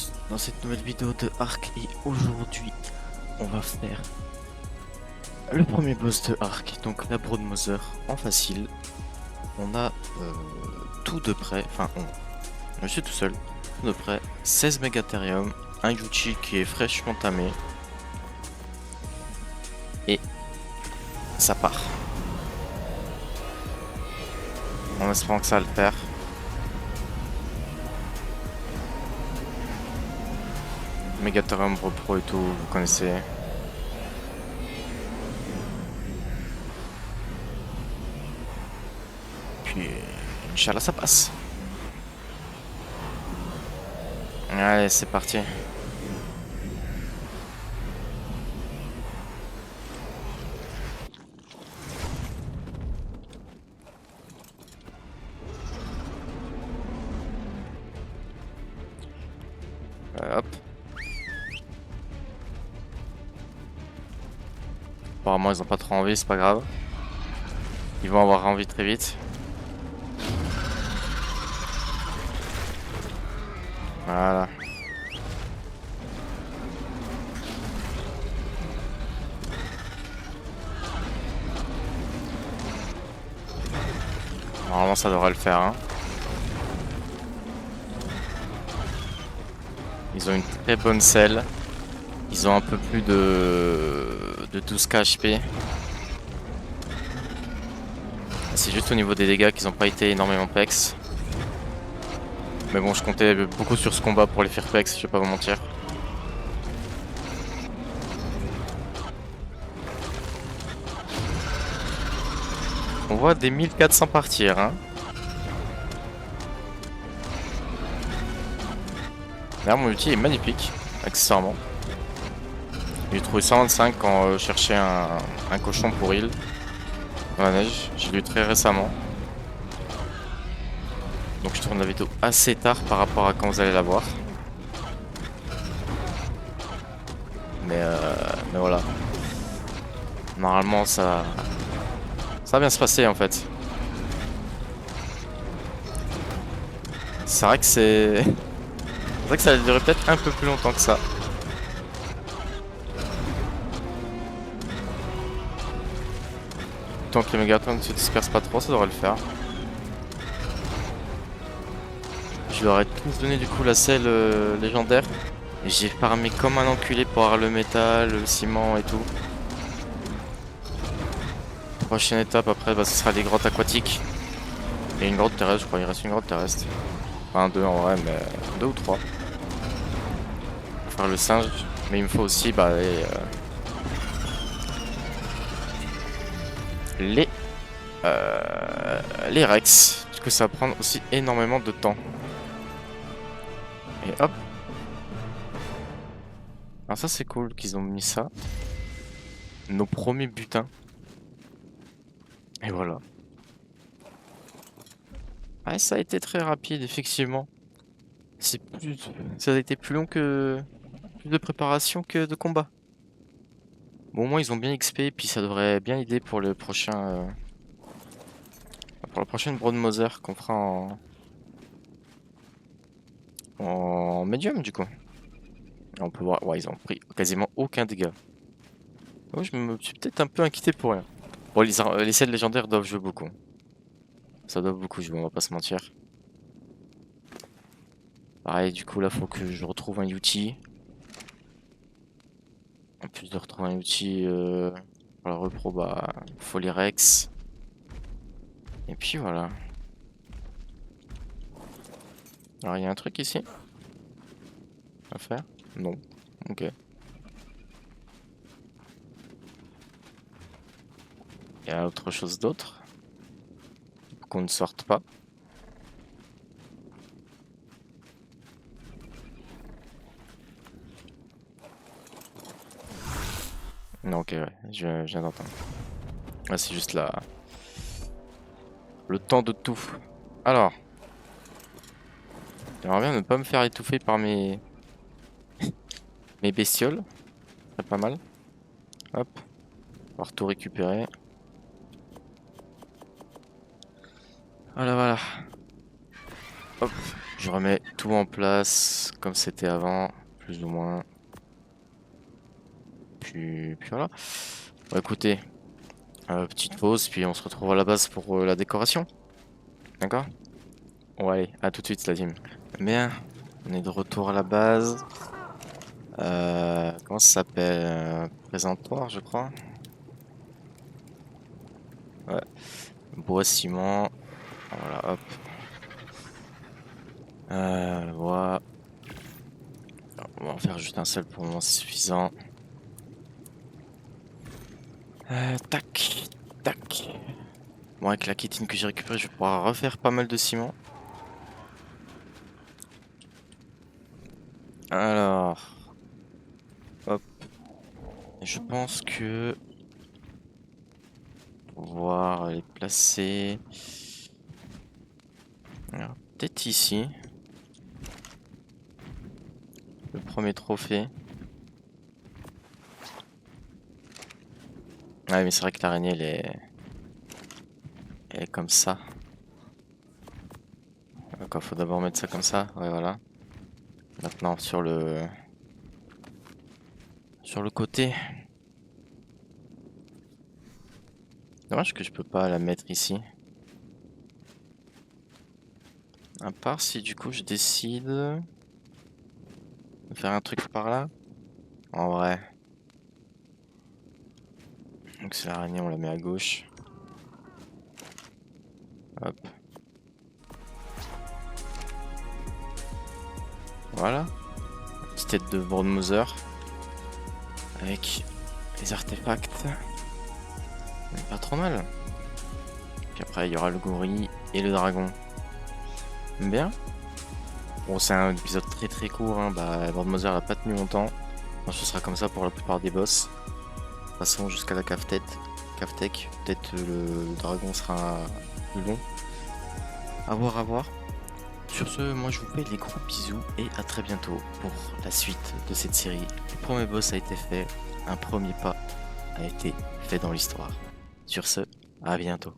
tous dans cette nouvelle vidéo de Ark et aujourd'hui on va faire le premier boss de Ark, donc la Broodmother en facile. On a tout de près, je suis tout seul, tout de près, 16 Megatherium, un Yuchi qui est fraîchement tamé et ça part. En espérant que ça va le faire. Megatherium repro et tout, vous connaissez. Puis, Inch'Allah, ça passe. Allez, c'est parti. Hop. Apparemment, ils ont pas trop envie, c'est pas grave. Ils vont avoir envie très vite. Voilà. Normalement, ça devrait le faire, hein. Ils ont une très bonne selle. Ils ont un peu plus de 12k HP. C'est juste au niveau des dégâts qu'ils n'ont pas été énormément pex. Mais bon, je comptais beaucoup sur ce combat pour les faire pex, je vais pas vous mentir. On voit des 1400 partir, hein. Là, mon outil est magnifique, accessoirement. J'ai trouvé 125 quand je cherchais un cochon pour heal dans la neige. J'ai lu très récemment. Donc je tourne la vidéo assez tard par rapport à quand vous allez la voir. Mais voilà. Normalement ça va bien se passer en fait. C'est vrai que c'est vrai que ça va durer peut-être un peu plus longtemps que ça. Tant que les Megatherium ne se dispersent pas trop, ça devrait le faire. Je leur ai tous donné du coup la selle légendaire. Et j'ai farmé comme un enculé pour avoir le métal, le ciment et tout. Prochaine étape après, ce sera des grottes aquatiques. Et une grotte terrestre, je crois. Il reste une grotte terrestre. Enfin, deux en vrai, mais deux ou trois. Pour faire le singe. Mais il me faut aussi les Rex. Du coup, ça va prendre aussi énormément de temps. Et hop. Alors ça, c'est cool qu'ils ont mis ça. Nos premiers butins. Et voilà. Ouais, ça a été très rapide, effectivement. Ça a été plus long que... Plus de préparation que de combat. Bon, au moins, ils ont bien XP, puis ça devrait bien aider pour le prochain... Pour la prochaine Broodmother qu'on fera en médium, du coup. Et on peut voir... Ouais, ils ont pris quasiment aucun dégât. Oh, je me suis peut-être un peu inquiété pour rien. Bon, les selles légendaires doivent jouer beaucoup. Ça doit beaucoup jouer, on va pas se mentir. Pareil, du coup, là, faut que je retrouve un Yuti. En plus de retrouver un outil pour la repro, faut les Rex. Et puis voilà. Alors il y a un truc ici à faire? Non. Ok. Il y a autre chose d'autre qu'on ne sorte pas. Non, ok, ouais, je viens d'entendre. Ah, c'est juste là. Le temps de tout. Alors. J'aimerais bien ne pas me faire étouffer par mes bestioles. C'est pas mal. Hop. On va tout récupérer. Voilà, voilà. Hop. Je remets tout en place comme c'était avant, plus ou moins. Puis voilà. Bon, écoutez, petite pause, puis on se retrouve à la base pour la décoration. D'accord? Bon, allez, à tout de suite, la team. Bien, on est de retour à la base. Comment ça s'appelle? Présentoir, je crois. Ouais, bois ciment. Voilà, hop. Le bois. On va en faire juste un seul pour le moment, c'est suffisant. Tac, tac. Bon, avec la kétine que j'ai récupérée, je vais pouvoir refaire pas mal de ciment. Alors, hop. Je pense que pouvoir les placer. Alors, peut-être ici. Le premier trophée. Ouais, mais c'est vrai que l'araignée, elle est comme ça. Donc, il faut d'abord mettre ça comme ça. Ouais, voilà. Maintenant, sur le côté. Dommage que je peux pas la mettre ici. À part si du coup je décide de faire un truc par là. En vrai. Donc c'est l'araignée, on la met à gauche. Hop. Voilà. Petite tête de Broadmother. Avec les artefacts. Pas trop mal. Puis après il y aura le gorille et le dragon. Bien. Bon, c'est un épisode très très court, hein. Bah, Broadmother a pas tenu longtemps. Enfin, ce sera comme ça pour la plupart des boss. De toute façon, jusqu'à la cave tech. Peut-être le dragon sera plus long. À voir, à voir. Sur ce, moi je vous fais des gros bisous et à très bientôt pour la suite de cette série. Le premier boss a été fait, un premier pas a été fait dans l'histoire. Sur ce, à bientôt.